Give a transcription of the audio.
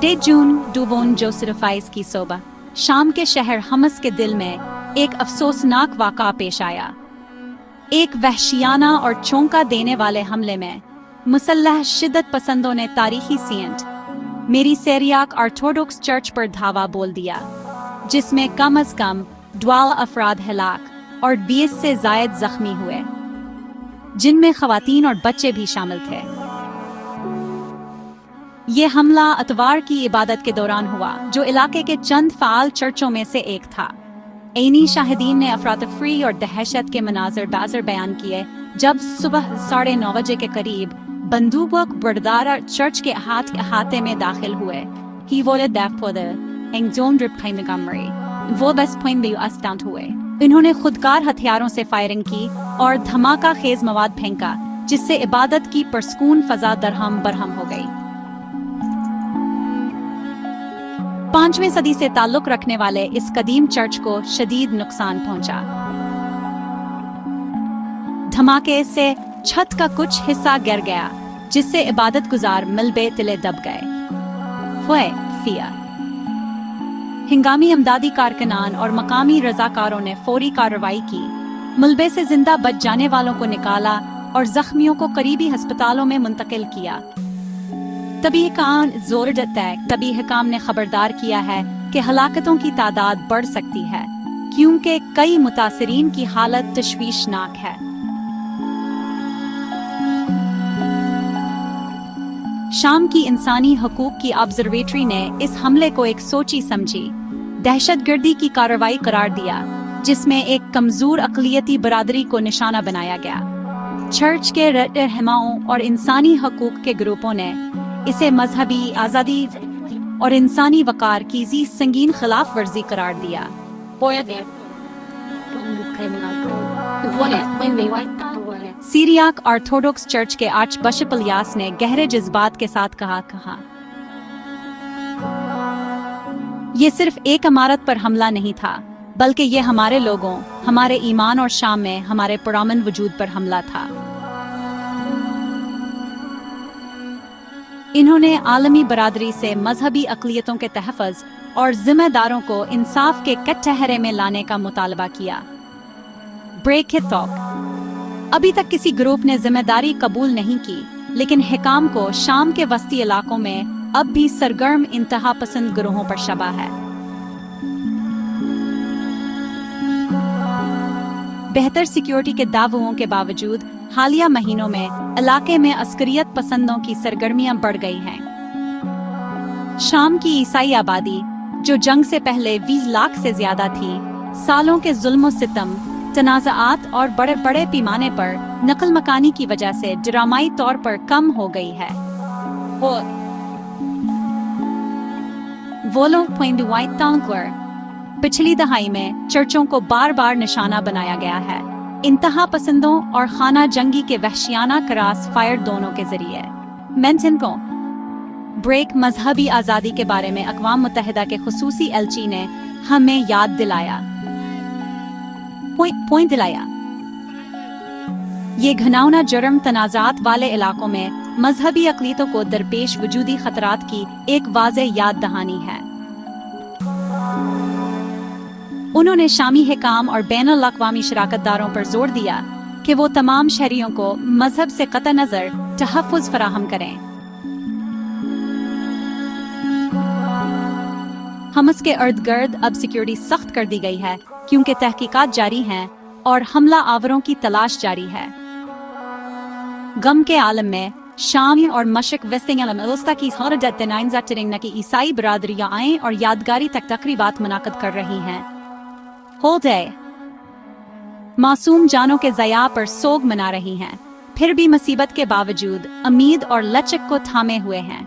Day जून डुवोन जोसेफाइस की सोबा शाम के शहर हमस के दिल में एक अफसोसनाक वाक़ा पेश आया। एक वहशियाना और चौंका देने वाले हमले में मुसल्लह शिद्दत पसंदों ने तारीखी सेंट मेरी सिरियाक ऑर्थोडॉक्स चर्च पर धावा बोल दिया, जिसमें कम से कम 12 अफराद हलाक और 20 से ज़ायद जख्मी हुए, जिनमें खवातीन और बच्चे भी शामिल थे। ये हमला अतवार की इबादत के दौरान हुआ, जो इलाके के चंद फाल चर्चों में से एक था। ऐनी शाहिदीन ने अफरातफरी और दहशत के मनाजर बाज़र बयान किए जब सुबह 9:30 बजे के करीब बंदूक बरदार चर्च के अहाते में दाखिल हुए। ही वोले वो बस हुए। इन्होंने खुदकार हथियारों से फायरिंग की और धमाका खेज मवाद फेंका, जिससे इबादत की परस्कून फजा दरहम बरहम हो गई। 5वीं सदी से ताल्लुक रखने वाले इस कदीम चर्च को शदीद नुकसान पहुंचा। धमाके से छत का कुछ हिस्सा गिर गया, जिससे इबादत गुजार मिलबे तिले दब गए। हिंगामी अमदादी कारकुनान और मकामी रजाकारों ने फौरी कार्रवाई की, मलबे से जिंदा बच जाने वालों को निकाला और जख्मियों को करीबी अस्पतालों में मुंतकिल किया। तभी हुकाम ने खबरदार किया है कि हलाकतों की तादाद बढ़ सकती है, क्योंकि कई मुतासिरीन की हालत तशवीशनाक है। शाम की इंसानी हकूक की ऑब्जर्वेटरी ने इस हमले को एक सोची समझी दहशतगर्दी की कार्रवाई करार दिया, जिसमें एक कमजोर अक़लियती बरादरी को निशाना बनाया गया। चर्च के रहनुमाओं और इंसानी हकूक के ग्रुपों ने इसे मजहबी आज़ादी और इंसानी वक़ार की संगीन खिलाफ वर्जी करार दिया। सीरियाक ऑर्थोडॉक्स चर्च के आर्चबिशप इलियास ने गहरे जज्बात के साथ कहा, ये सिर्फ एक इमारत पर हमला नहीं था, बल्कि ये हमारे लोगों, हमारे ईमान और शाम में हमारे पुरामन वजूद पर हमला था। इन्होंने आलमी बरादरी से मजहबी अक़लियतों के तहफ़्फ़ुज़ और ज़िम्मेदारों को इंसाफ के कटघरे में लाने का मुतालबा किया। Break it talk. अभी तक किसी ग्रुप ने जिम्मेदारी कबूल नहीं की, लेकिन हिकाम को शाम के वस्ती इलाकों में अब भी सरगर्म इंतहा पसंद गिरोहों पर शबा है। बेहतर सिक्योरिटी के दावों के बावजूद हालिया महीनों में इलाके में अस्करियत पसंदों की सरगर्मियां बढ़ गई हैं। शाम की ईसाई आबादी, जो जंग से पहले 20 लाख से ज्यादा थी, सालों के जुल्म सितम, तनाज़ात और बड़े बड़े पैमाने पर नकल मकानी की वजह से ड्रामाई तौर पर कम हो गई है। पिछली दहाई में चर्चों को बार बार निशाना बनाया गया है, इंतहा पसंदों और खाना जंगी के वहशियाना क्रॉस फायर दोनों के जरिए। ब्रेक मजहबी आज़ादी के बारे में अक़वाम मुत्तहिदा के खुसूसी एलची ने हमें याद दिलाया। ये घिनौना जुर्म तनाज़ात वाले इलाकों में मजहबी अक़लियतों को दरपेश वजूदी खतरात की एक वाज़ेह याद दहानी है। उन्होंने शामी हिकाम और बैनुल अक़वामी शराकतदारों पर जोर दिया कि वो तमाम शहरियों को मजहब से कतई नज़र तहफ़्फ़ुज़ फराहम करें। हमस के अर्द गर्द अब सिक्योरिटी सख्त कर दी गई है, क्योंकि तहकीकात जारी हैं और हमला आवरों की तलाश जारी है। गम के आलम में शाम और मशरक़ वेस्टिंग की की ईसाई बरादरियां आए और यादगारी तकरीबात मुनाक़िद कर रही हैं। मासूम जानों के ज़या पर सोग मना रही हैं, फिर भी मुसीबत के बावजूद उम्मीद और लचक को थामे हुए हैं।